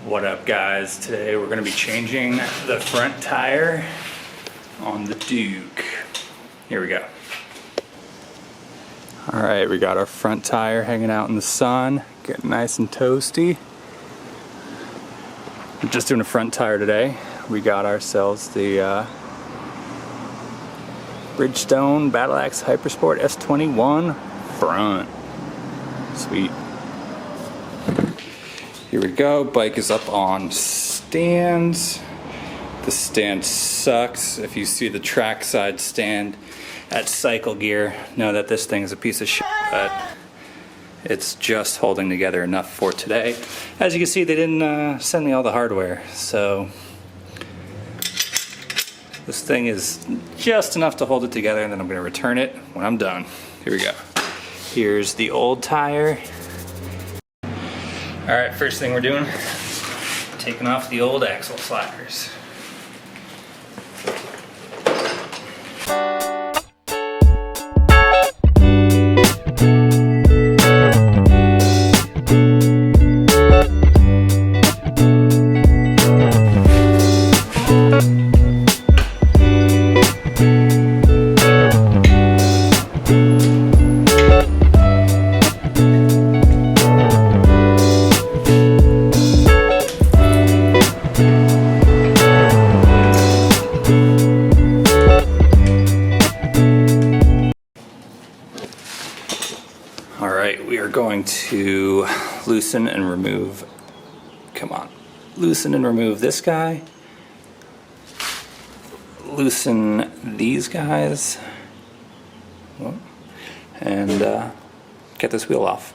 What up guys, today we're going to be changing the front tire on the Duke. Here we go. Alright, we got our front tire hanging out in the sun, getting nice and toasty. We're just doing a front tire today. We got ourselves the Bridgestone Battle Axe Hypersport S21 front. Sweet. Here we go, bike is up on stands. The stand sucks. If you see the trackside stand at Cycle Gear, know that this thing is a piece of shit, but it's just holding together enough for today. As you can see, they didn't send me all the hardware, so this thing is just enough to hold it together, and then I'm gonna return it when I'm done. Here we go. Here's the old tire. Alright, first thing we're doing, taking off the old axle sliders. We are going to loosen and remove, loosen and remove this guy, loosen these guys, and get this wheel off.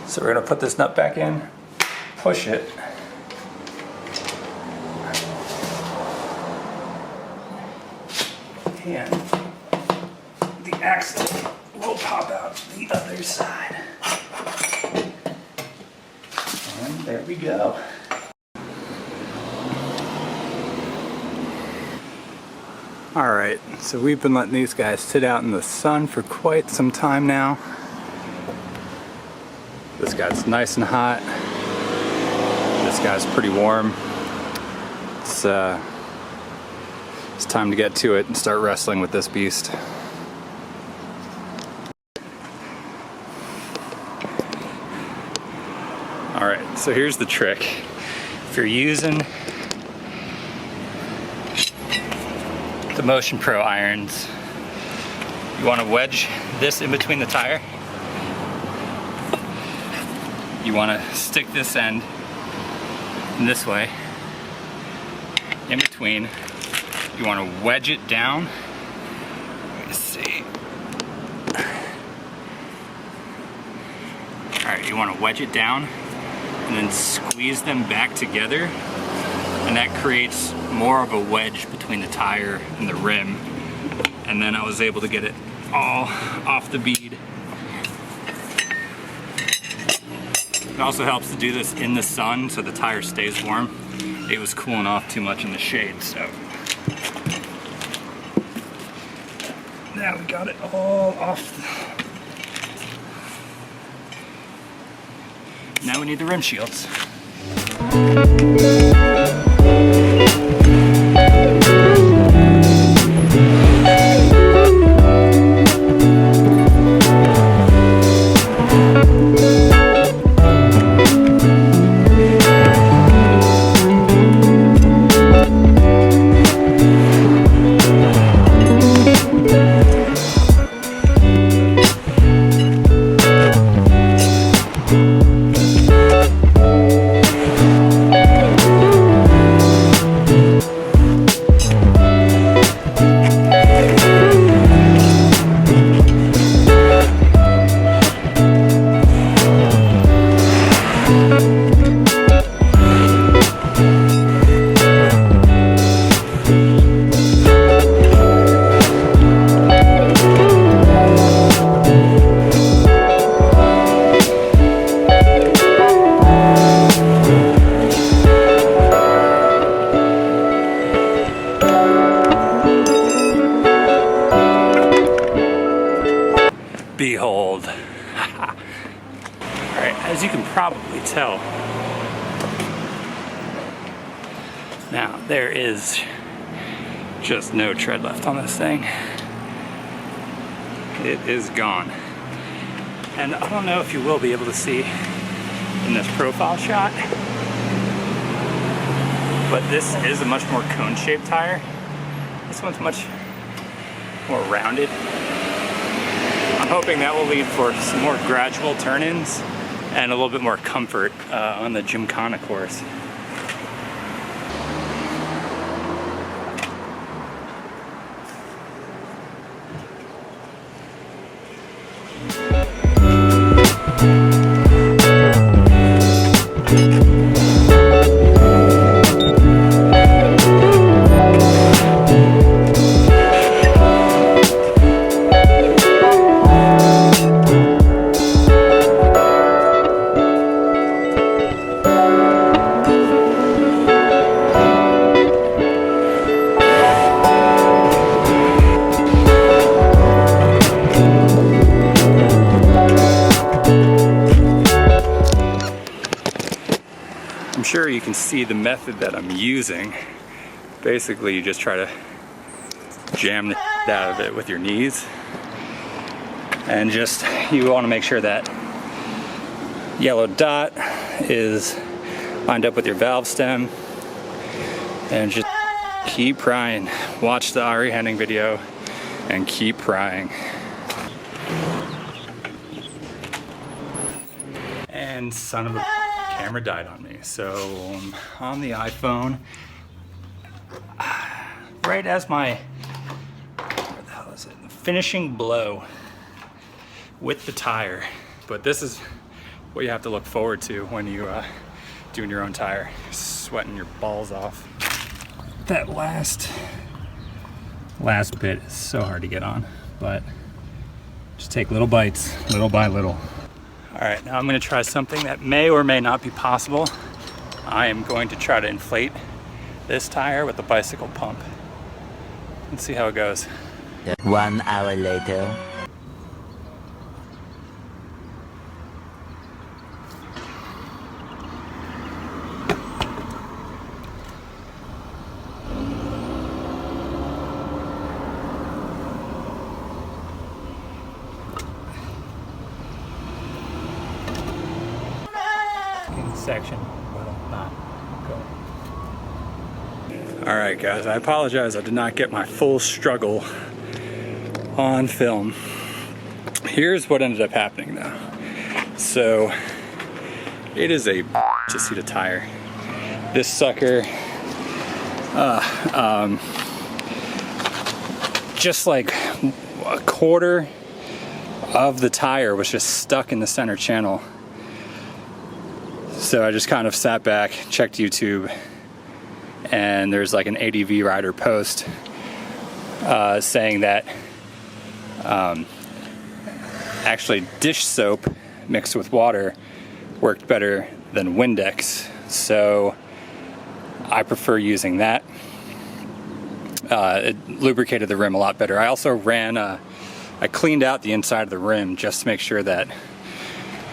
So we're going to put this nut back in, push it, and the axle will pop out the other side. And there we go. Alright, so we've been letting these guys sit out in the sun for quite some time now. This guy's nice and hot. This guy's pretty warm. It's time to get to it and start wrestling with this beast. Alright, so here's the trick. If you're using the Motion Pro irons, you want to wedge this in between the tire. You want to stick this end in this way, in between. You want to wedge it down. Let me see. Alright, you want to wedge it down and then squeeze them back together, and that creates more of a wedge between the tire and the rim. And then I was able to get it all off the bead. It also helps to do this in the sun so the tire stays warm. It was cooling off too much in the shade, so now we got it all off. Now we need the rim shields. behold. Alright, as you can probably tell, now there is just no tread left on this thing. It is gone. And I don't know if you will be able to see in this profile shot, but this is a much more cone-shaped tire. This one's much more rounded. I'm hoping that will lead for some more gradual turn-ins and a little bit more comfort on the Gymkhana course. I'm sure you can see the method that I'm using. Basically, you just try to jam the out of it with your knees, and just, you want to make sure that yellow dot is lined up with your valve stem, and just keep prying. Watch the Ari Henning video and keep prying. And son of a camera died on me. So on the iPhone, right as my, what the hell is it? Finishing blow with the tire. But this is what you have to look forward to when you doing your own tire. You're sweating your balls off. That last bit is so hard to get on, but just take little bites, little by little. All right, now I'm gonna try something that may or may not be possible. I am going to try to inflate this tire with a bicycle pump. Let's see how it goes. 1 hour later. Section will not go. All right, guys, I apologize. I did not get my full struggle on film. Here's what ended up happening though. So it is a to see the tire. This sucker, just like a quarter of the tire was just stuck in the center channel. So I just kind of sat back, checked YouTube, and there's like an ADV rider post saying that actually dish soap mixed with water worked better than Windex. So I prefer using that. It lubricated the rim a lot better. I also ran, I cleaned out the inside of the rim just to make sure that,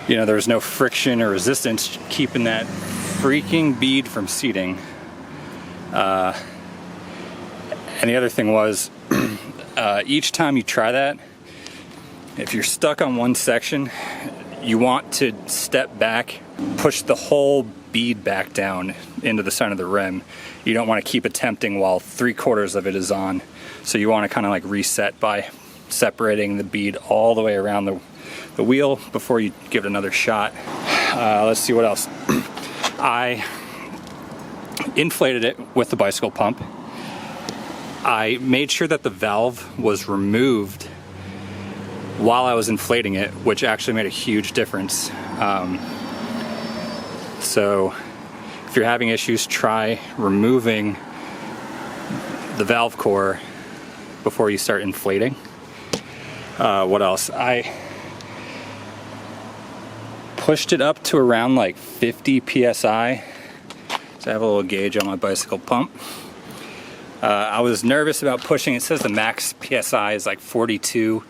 you know, there was no friction or resistance keeping that freaking bead from seating. And the other thing was, each time you try that, if you're stuck on one section, you want to step back, push the whole bead back down into the center of the rim. You don't want to keep attempting while 3/4 of it is on. So you want to kind of like reset by separating the bead all the way around the wheel before you give it another shot. Let's see what else. I inflated it with the bicycle pump. I made sure that the valve was removed while I was inflating it, which actually made a huge difference. So if you're having issues, try removing the valve core before you start inflating. What else? I pushed it up to around like 50 PSI. So I have a little gauge on my bicycle pump. I was nervous about pushing. It says the max PSI is like 42.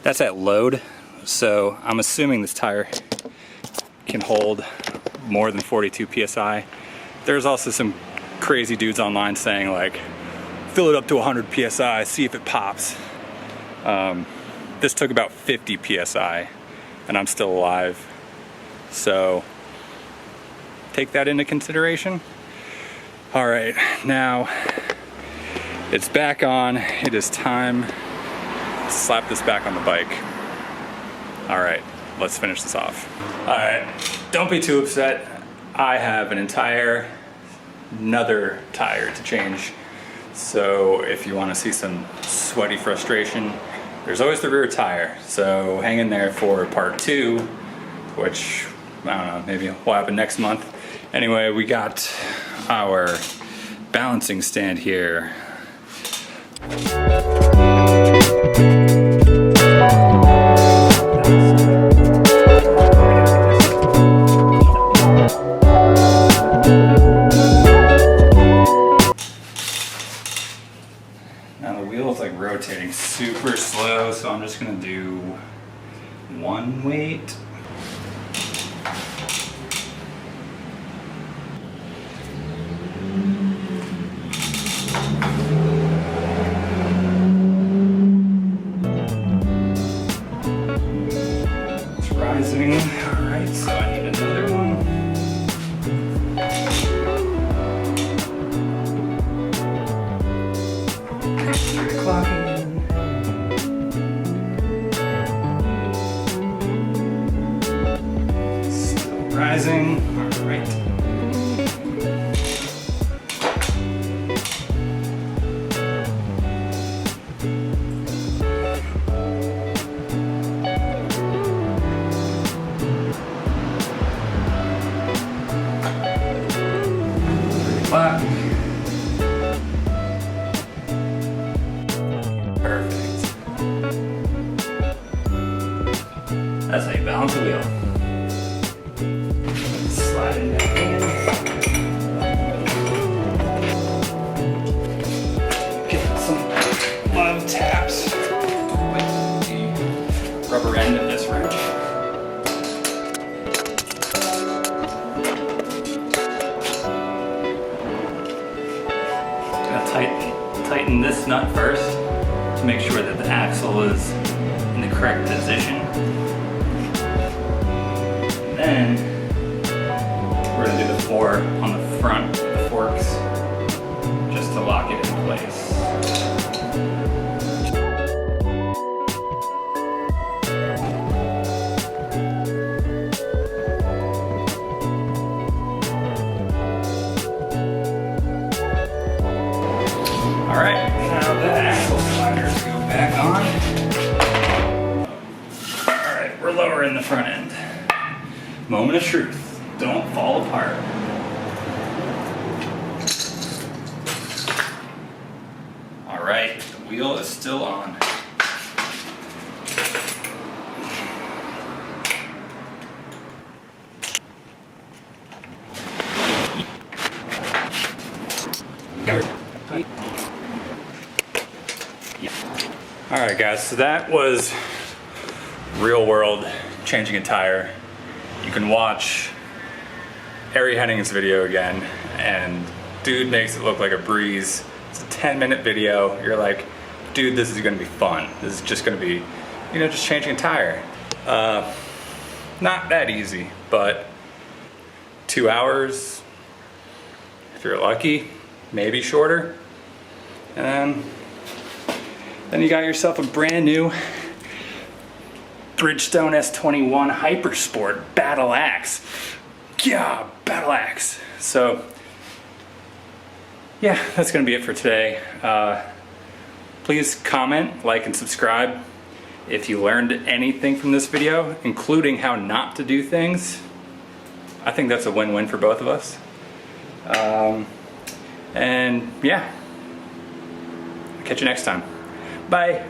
That's at load. So I'm assuming this tire can hold more than 42 PSI. There's also some crazy dudes online saying like, fill it up to 100 PSI, see if it pops. This took about 50 PSI and I'm still alive. So take that into consideration. All right, now it's back on. It is time to slap this back on the bike. All right, let's finish this off. All right, don't be too upset. I have another tire to change. So if you want to see some sweaty frustration, there's always the rear tire. So hang in there for part 2, which, I don't know, maybe will happen next month. Anyway, we got our balancing stand here. Now the wheel's like rotating super slow, so I'm just gonna do one weight. It's rising. All right, so I need another one. Still rising. All right. Clap. Perfect. That's how you balance a wheel. Slide it down in. Get some love taps with the rubber end of this wrench. Tighten this nut first to make sure that the axle is in the correct position. Then we're going to do the 4 on the front of the forks just to lock it in place. Alright, now the axle sliders go back on. Alright, we're lowering the front end. Moment of truth. Don't fall apart. Alright, the wheel is still on. Alright guys, so that was real world changing a tire. You can watch Ari Henning's video again, and dude makes it look like a breeze. It's a 10-minute video. You're like, dude, this is gonna be fun. This is just gonna be, you know, just changing a tire. Not that easy, but 2 hours, if you're lucky, maybe shorter. And then you got yourself a brand new Bridgestone S21 Hypersport Battle Axe. Yeah, Battle Axe. So, yeah, that's gonna be it for today. Please comment, like, and subscribe if you learned anything from this video, including how not to do things. I think that's a win-win for both of us. And yeah, catch you next time. Bye.